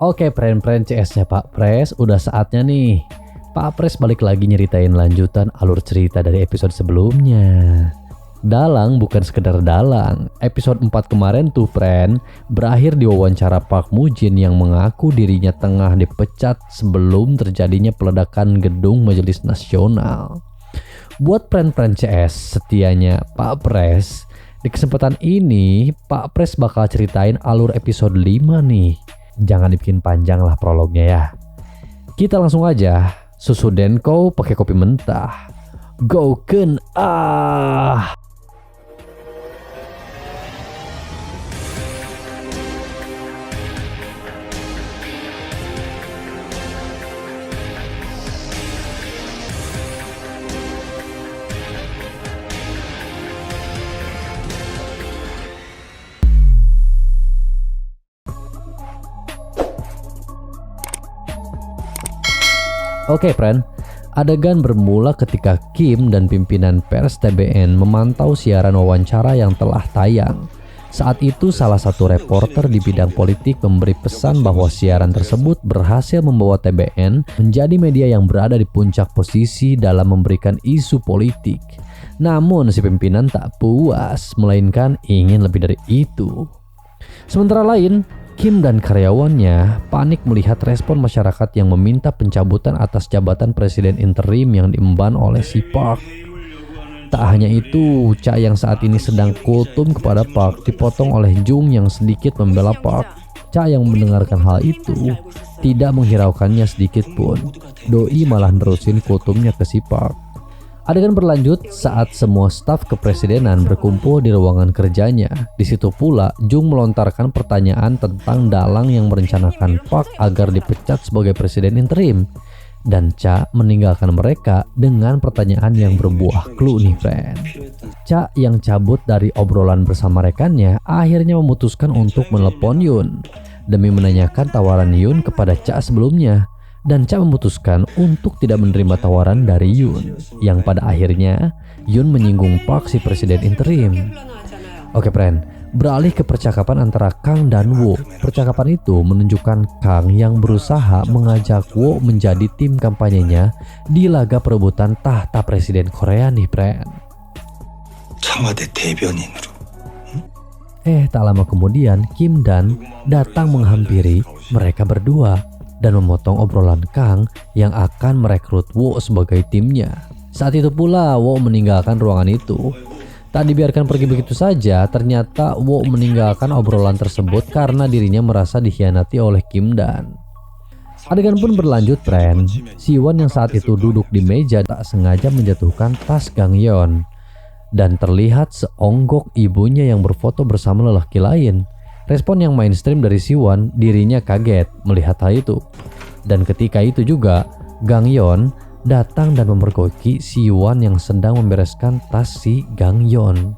Oke friend CS-nya Pak Pres, udah saatnya nih. Pak Pres balik lagi nyeritain lanjutan alur cerita dari episode sebelumnya. Dalang bukan sekedar dalang. Episode 4 kemarin tuh friend, berakhir di wawancara Park Mujin yang mengaku dirinya tengah dipecat sebelum terjadinya peledakan gedung Majelis Nasional. Buat friend-friend CS setianya Pak Pres, di kesempatan ini Pak Pres bakal ceritain alur episode 5 nih. Jangan dibikin panjang lah prolognya ya. Kita langsung aja, susu Denko pakai kopi mentah. Gouken ah! Oke friend, adegan bermula ketika Kim dan pimpinan pers TBN memantau siaran wawancara yang telah tayang. Saat itu salah satu reporter di bidang politik memberi pesan bahwa siaran tersebut berhasil membawa TBN menjadi media yang berada di puncak posisi dalam memberikan isu politik. Namun si pimpinan tak puas, melainkan ingin lebih dari itu. Sementara lain, Kim dan karyawannya panik melihat respon masyarakat yang meminta pencabutan atas jabatan presiden interim yang diemban oleh si Park. Tak hanya itu, Cha yang saat ini sedang kultum kepada Park dipotong oleh Jung yang sedikit membela Park. Cha yang mendengarkan hal itu tidak menghiraukannya sedikit pun. Doi malah nerusin kultumnya ke si Park. Adegan berlanjut saat semua staf kepresidenan berkumpul di ruangan kerjanya. Di situ pula Jung melontarkan pertanyaan tentang dalang yang merencanakan Park agar dipecat sebagai presiden interim. Dan Cha meninggalkan mereka dengan pertanyaan yang berbuah clue nih friend. Cha yang cabut dari obrolan bersama rekannya akhirnya memutuskan untuk menelepon Yun demi menanyakan tawaran Yun kepada Cha sebelumnya. Dan Cha memutuskan untuk tidak menerima tawaran dari Yun, yang pada akhirnya Yun menyinggung Park si presiden interim. Oke friend, beralih ke percakapan antara Kang dan Wo. Percakapan itu menunjukkan Kang yang berusaha mengajak Wo menjadi tim kampanyenya di laga perebutan tahta presiden Korea nih friend. Tak lama kemudian Kim Dan datang menghampiri mereka berdua dan memotong obrolan Kang yang akan merekrut Wo sebagai timnya. Saat itu pula Wo meninggalkan ruangan itu. Tak dibiarkan pergi begitu saja, ternyata Wo meninggalkan obrolan tersebut karena dirinya merasa dikhianati oleh Kim Dan. Adegan pun berlanjut friend. Siwon yang saat itu duduk di meja tak sengaja menjatuhkan tas Gangyeon dan terlihat seonggok ibunya yang berfoto bersama lelaki lain. Respon yang mainstream dari Siwon, dirinya kaget melihat hal itu. Dan ketika itu juga, Gangyeon datang dan memergoki Siwon yang sedang membereskan tas si Gangyeon.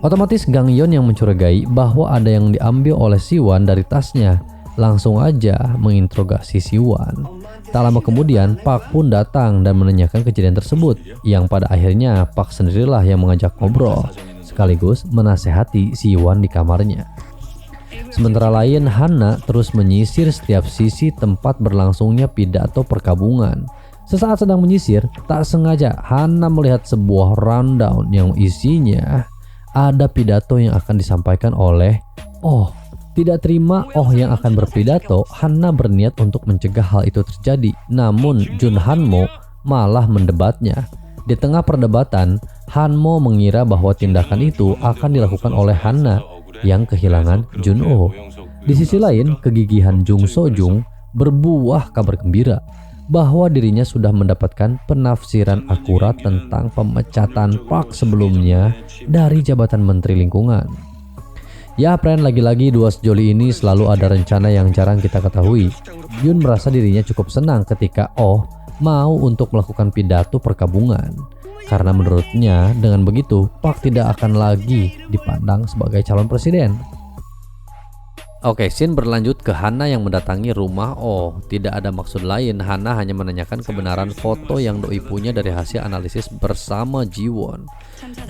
Otomatis Gangyeon yang mencurigai bahwa ada yang diambil oleh Siwon dari tasnya, langsung aja menginterogasi Siwon. Tak lama kemudian, Park pun datang dan menanyakan kejadian tersebut, yang pada akhirnya Park sendirilah yang mengajak ngobrol sekaligus menasehati Siwon di kamarnya. Sementara lain, Hana terus menyisir setiap sisi tempat berlangsungnya pidato perkabungan. Sesaat sedang menyisir, tak sengaja Hana melihat sebuah rundown yang isinya ada pidato yang akan disampaikan oleh Oh. Tidak terima Oh yang akan berpidato, Hana berniat untuk mencegah hal itu terjadi. Namun Jun Hanmo malah mendebatnya. Di tengah perdebatan, Hanmo mengira bahwa tindakan itu akan dilakukan oleh Hana yang kehilangan Jun-oh. Di sisi lain, kegigihan Jung So-jung berbuah kabar gembira bahwa dirinya sudah mendapatkan penafsiran akurat tentang pemecatan Park sebelumnya dari jabatan Menteri Lingkungan. Ya friend, lagi-lagi dua sejoli ini selalu ada rencana yang jarang kita ketahui. Yun merasa dirinya cukup senang ketika Oh mau untuk melakukan pidato perkabungan. Karena menurutnya dengan begitu Park tidak akan lagi dipandang sebagai calon presiden. Oke, scene berlanjut ke Hana yang mendatangi rumah Oh. Tidak ada maksud lain, Hana hanya menanyakan kebenaran foto yang doi punya dari hasil analisis bersama Jiwon.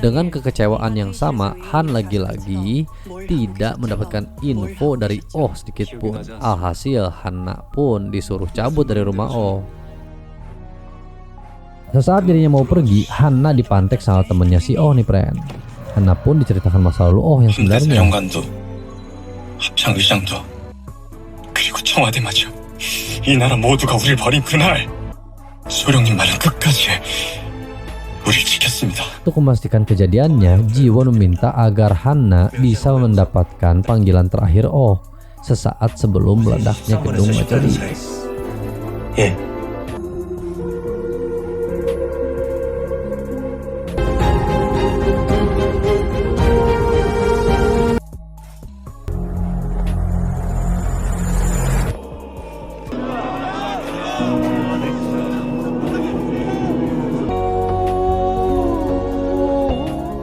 Dengan kekecewaan yang sama, Han lagi-lagi tidak mendapatkan info dari Oh sedikit pun. Alhasil, Hana pun disuruh cabut dari rumah Oh. Sesaat dirinya mau pergi, Hana dipantek sama temennya si Oh nih, friend. Hana pun diceritakan masa lalu Oh yang sebenarnya. 합창 의장도 그리고 청와대 맞아 이 나라 모두가 우리를 버린 그날 소령님 말은 끝까지 우리를 지켰습니다. Untuk memastikan kejadiannya, Jiwon meminta agar Hana bisa mendapatkan panggilan terakhir Oh sesaat sebelum meledaknya gedung majelis.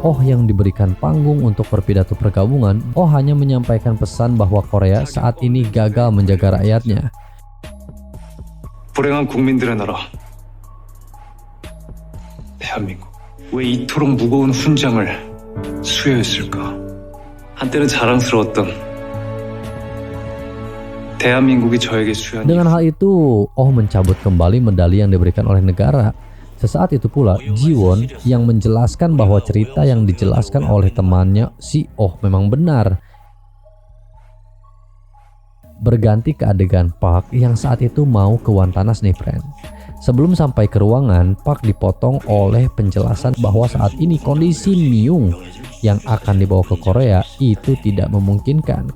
Oh yang diberikan panggung untuk berpidato pergabungan, Oh hanya menyampaikan pesan bahwa Korea saat ini gagal menjaga rakyatnya. 불행한 국민들의 나라 대한민국 왜 이토록 무거운 훈장을 수여했을까? 한때는 자랑스러웠던 대한민국이 저에게 수여한. Dengan hal itu, Oh mencabut kembali medali yang diberikan oleh negara. Sesaat itu pula, Jiwon yang menjelaskan bahwa cerita yang dijelaskan oleh temannya si Oh memang benar. Berganti ke adegan Park yang saat itu mau ke Wantanas nih, friend. Sebelum sampai ke ruangan, Park dipotong oleh penjelasan bahwa saat ini kondisi Myung yang akan dibawa ke Korea itu tidak memungkinkan.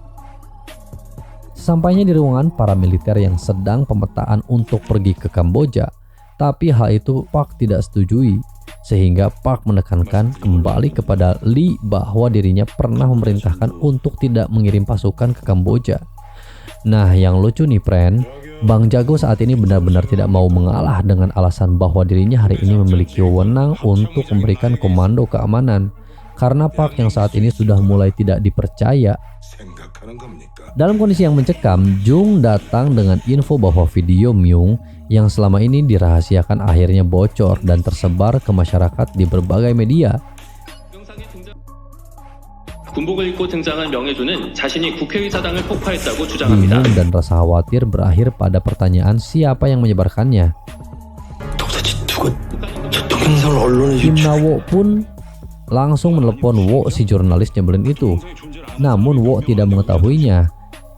Sampainya di ruangan para militer yang sedang pemetaan untuk pergi ke Kamboja, tapi hal itu Park tidak setujui, sehingga Park menekankan kembali kepada Lee bahwa dirinya pernah memerintahkan untuk tidak mengirim pasukan ke Kamboja. Nah, yang lucu nih, friend, Bang Jago saat ini benar-benar tidak mau mengalah dengan alasan bahwa dirinya hari ini memiliki wewenang untuk memberikan komando keamanan, karena Park yang saat ini sudah mulai tidak dipercaya. Dalam kondisi yang mencekam, Jung datang dengan info bahwa video Myung yang selama ini dirahasiakan akhirnya bocor dan tersebar ke masyarakat di berbagai media. 군복을 입고 등장한 명예조는 자신이 국회의사당을 폭파했다고 주장합니다. Bingung dan rasa khawatir berakhir pada pertanyaan siapa yang menyebarkannya. Kim Na-wo pun langsung menelepon Wo si jurnalis nyebelin itu. Namun Wo tidak mengetahuinya.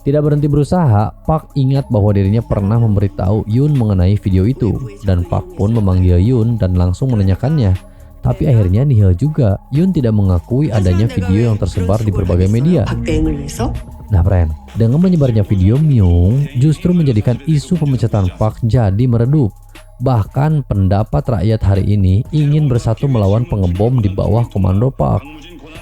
Tidak berhenti berusaha, Park ingat bahwa dirinya pernah memberitahu Yun mengenai video itu, dan Park pun memanggil Yun dan langsung menanyakannya. Tapi akhirnya nihil juga. Yun tidak mengakui adanya video yang tersebar di berbagai media. Nah, friend, dengan menyebarnya video Myung justru menjadikan isu pemecatan Park jadi meredup. Bahkan pendapat rakyat hari ini ingin bersatu melawan pengebom di bawah komando Park.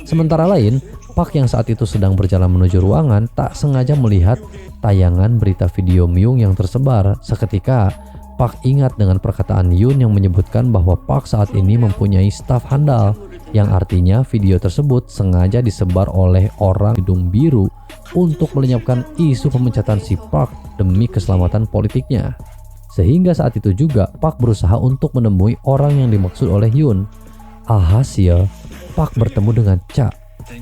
Sementara lain, Park yang saat itu sedang berjalan menuju ruangan tak sengaja melihat tayangan berita video Myung yang tersebar. Seketika, Park ingat dengan perkataan Yun yang menyebutkan bahwa Park saat ini mempunyai staf handal, yang artinya video tersebut sengaja disebar oleh orang hidung biru untuk melenyapkan isu pemecatan si Park demi keselamatan politiknya. Sehingga saat itu juga Park berusaha untuk menemui orang yang dimaksud oleh Yun. Alhasil, Park bertemu dengan Cha.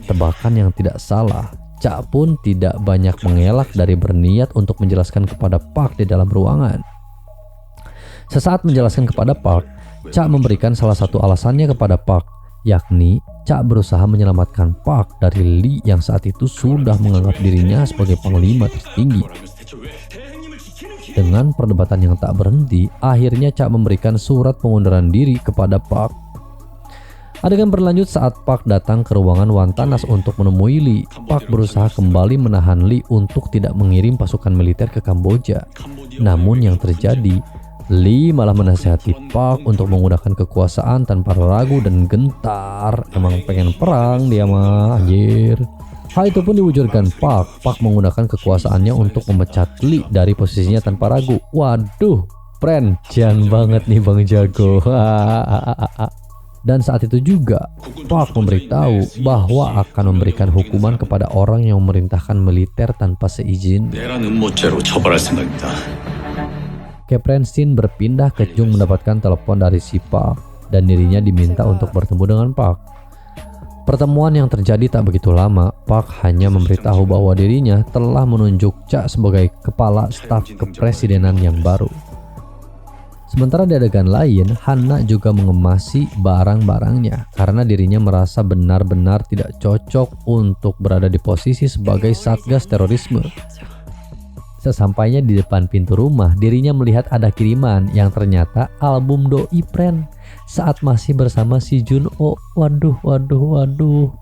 Tebakan yang tidak salah, Cha pun tidak banyak mengelak dari berniat untuk menjelaskan kepada Park di dalam ruangan. Sesaat menjelaskan kepada Park, Cha memberikan salah satu alasannya kepada Park, yakni Cha berusaha menyelamatkan Park dari Lee yang saat itu sudah menganggap dirinya sebagai panglima tertinggi. Dengan perdebatan yang tak berhenti, akhirnya Cha memberikan surat pengunduran diri kepada Park. Adegan berlanjut saat Park datang ke ruangan Wantanas untuk menemui Lee. Park berusaha kembali menahan Lee untuk tidak mengirim pasukan militer ke Kamboja. Namun yang terjadi, Lee malah menasihati Park untuk menggunakan kekuasaan tanpa ragu dan gentar. Emang pengen perang dia mah, anjir. Hal itu pun diwujudkan Park. Park menggunakan kekuasaannya untuk memecat Lee dari posisinya tanpa ragu. Waduh, friend, jangan banget nih Bang Jago. Dan saat itu juga Park memberitahu bahwa akan memberikan hukuman kepada orang yang memerintahkan militer tanpa seizin. 내란 음모죄로 처벌할 생각입니다. Kepren Shin berpindah ke Jung mendapatkan telepon dari si Park dan dirinya diminta untuk bertemu dengan Park. Pertemuan yang terjadi tak begitu lama. Park hanya memberitahu bahwa dirinya telah menunjuk Cha sebagai kepala staf kepresidenan yang baru. Sementara di adegan lain, Hanna juga mengemasi barang-barangnya karena dirinya merasa benar-benar tidak cocok untuk berada di posisi sebagai satgas terorisme. Sesampainya di depan pintu rumah, dirinya melihat ada kiriman yang ternyata album Doi Pren saat masih bersama si Junho. Waduh,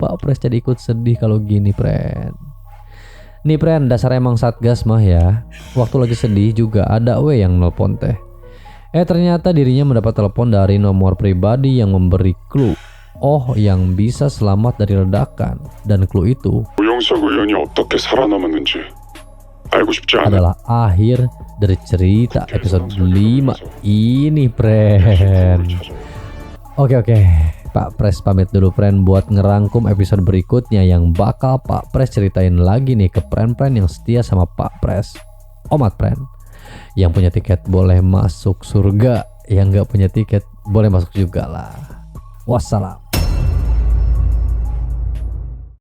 Pak Pres jadi ikut sedih kalau gini, Pren. Nih Pren, dasar emang satgas mah ya. Waktu lagi sedih juga ada yang nelpon teh. Ternyata dirinya mendapat telepon dari nomor pribadi yang memberi clue yang bisa selamat dari ledakan. Dan clue itu adalah akhir dari cerita episode 5 ini, Pren. Oke, Pak Pres pamit dulu, Pren, buat ngerangkum episode berikutnya yang bakal Pak Pres ceritain lagi nih ke Pren-Pren yang setia sama Pak Pres. Omat Pren, yang punya tiket boleh masuk surga, yang gak punya tiket boleh masuk juga lah. Wassalam.